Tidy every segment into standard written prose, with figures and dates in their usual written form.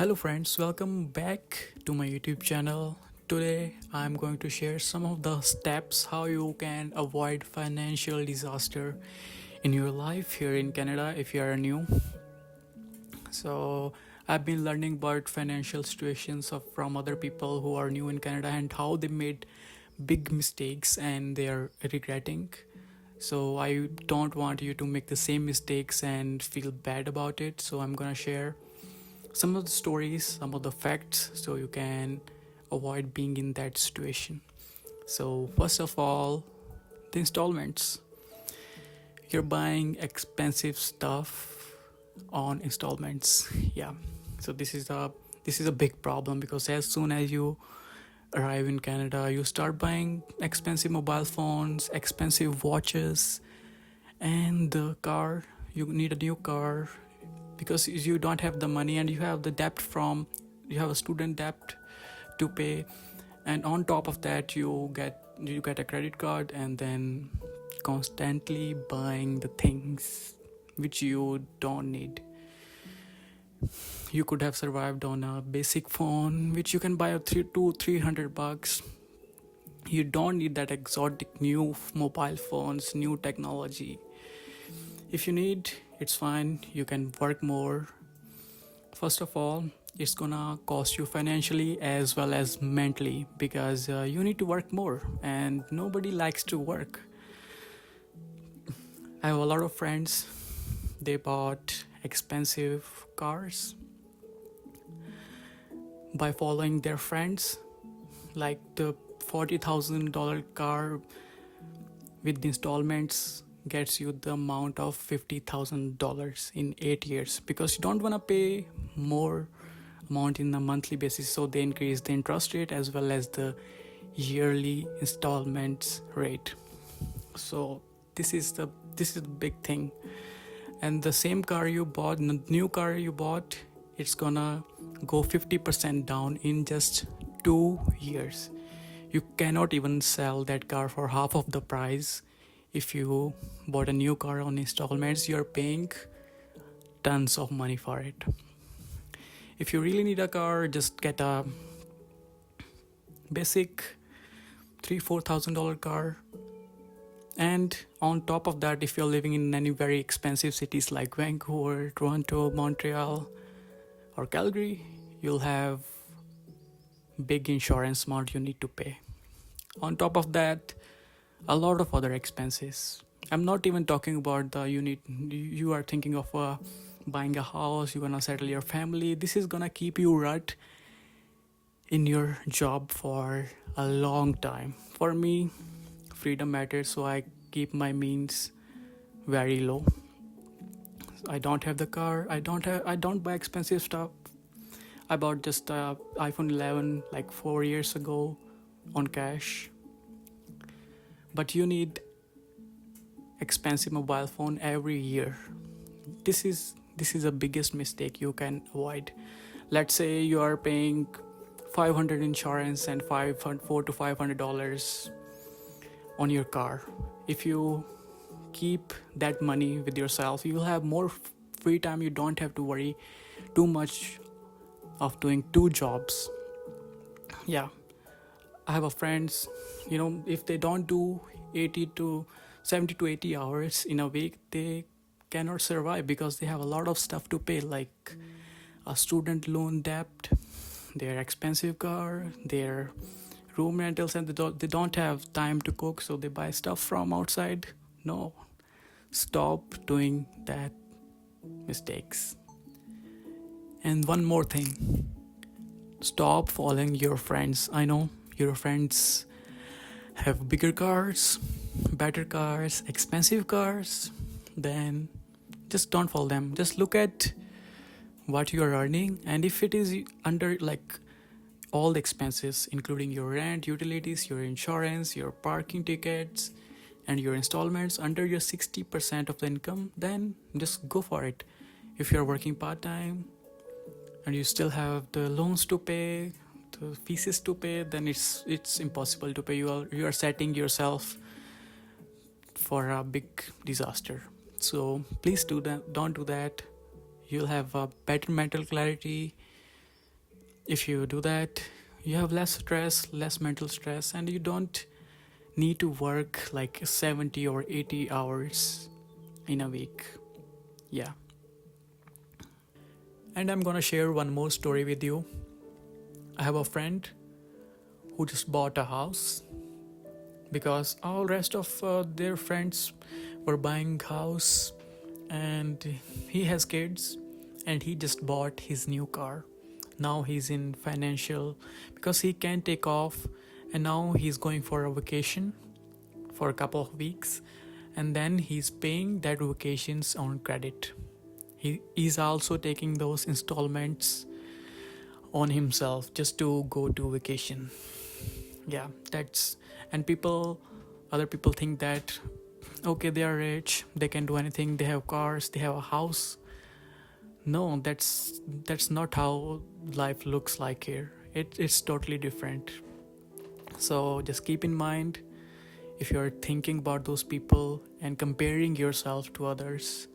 Hello friends, welcome back to my YouTube channel. Today I'm going to share some of the steps how you can avoid financial disaster in your life here in Canada if you are new. So I've been learning about financial situations from other people who are new in Canada and how they made big mistakes and they are regretting. So I don't want you to make the same mistakes and feel bad about it. So I'm gonna share some of the stories, some of the facts, so you can avoid being in that situation. So, first of all, the installments. You're buying expensive stuff on installments. Yeah. So this is a big problem because as soon as you arrive in Canada, you start buying expensive mobile phones, expensive watches, and the car. You need a new car because you don't have the money and you have the debt from you have a student debt to pay, and on top of that you get a credit card and then constantly buying the things which you don't need. You could have survived on a basic phone which you can buy at $300. You don't need that exotic new mobile phones, new technology. If you need, it's fine, you can work more. First of all, it's gonna cost you financially as well as mentally because you need to work more and nobody likes to work. I have a lot of friends, they bought expensive cars by following their friends, like the $40,000 car with the installments gets you the amount of $50,000 in 8 years because you don't want to pay more amount in a monthly basis, so they increase the interest rate as well as the yearly installments rate. So this is the big thing. And the same car you bought, the new car you bought, it's gonna go 50% down in just 2 years. You cannot even sell that car for half of the price. If you bought a new car on installments, you're paying tons of money for it. If you really need a car, just get a basic $3,000-$4,000 car. And on top of that, if you're living in any very expensive cities like Vancouver, Toronto, Montreal, or Calgary, you'll have big insurance amount you need to pay. On top of that, a lot of other expenses. I'm not even talking about you are thinking of buying a house, you're gonna settle your family. This is gonna keep you rut in your job for a long time. For me, freedom matters, so I keep my means very low. I don't have the car, I don't buy expensive stuff. I bought just iPhone 11 like 4 years ago on cash. But you need expensive mobile phone every year. This is the biggest mistake you can avoid. Let's say you are paying 500 insurance and $400 to $500 on your car. If you keep that money with yourself, you'll have more free time. You don't have to worry too much of doing two jobs. Yeah, I have a friends, if they don't do 80 to 70 to 80 hours in a week, they cannot survive because they have a lot of stuff to pay, like a student loan debt, their expensive car, their room rentals, and they don't have time to cook, so they buy stuff from outside. No, stop doing that mistakes. And one more thing, stop following your friends. I know your friends have bigger cars, better cars, expensive cars. Then just don't follow them. Just look at what you are earning, and if it is under like all the expenses including your rent, utilities, your insurance, your parking tickets, and your installments under your 60% of the income, then just go for it. If you're working part-time and you still have the loans to pay, the fees to pay, then it's impossible to pay. You are setting yourself for a big disaster. So please don't do that. You'll have a better mental clarity, If you do that, you have less stress, less mental stress, and you don't need to work like 70 or 80 hours in a week. Yeah. And I'm gonna share one more story with you. I have a friend who just bought a house because all rest of their friends were buying house, and he has kids, and he just bought his new car. Now he's in financial because he can't take off, and now he's going for a vacation for a couple of weeks, and then he's paying that vacations on credit. He is also taking those installments on himself just to go to vacation. Yeah, that's, and other people think that okay, they are rich, they can do anything, they have cars, they have a house. No, that's not how life looks like here. It's totally different. So just keep in mind, if you're thinking about those people and comparing yourself to others,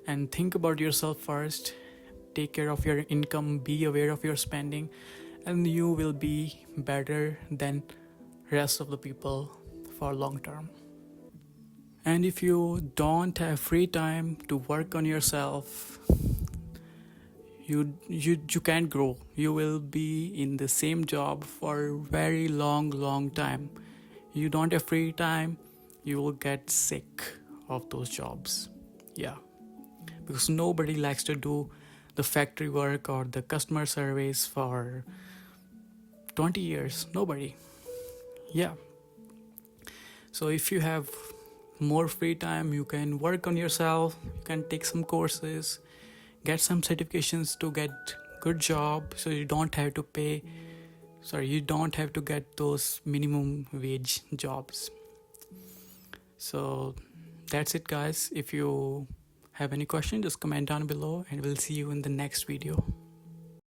and think about yourself first, take care of your income, be aware of your spending, and you will be better than rest of the people for long term. And if you don't have free time to work on yourself, you can't grow. You will be in the same job for very long time. You don't have free time, you will get sick of those jobs. Yeah, because nobody likes to do the factory work or the customer service for 20 years. Nobody. Yeah. So if you have more free time, you can work on yourself, you can take some courses, get some certifications to get good job, so you don't have to get those minimum wage jobs. So that's it, guys. If you have any question, just comment down below, and we'll see you in the next video.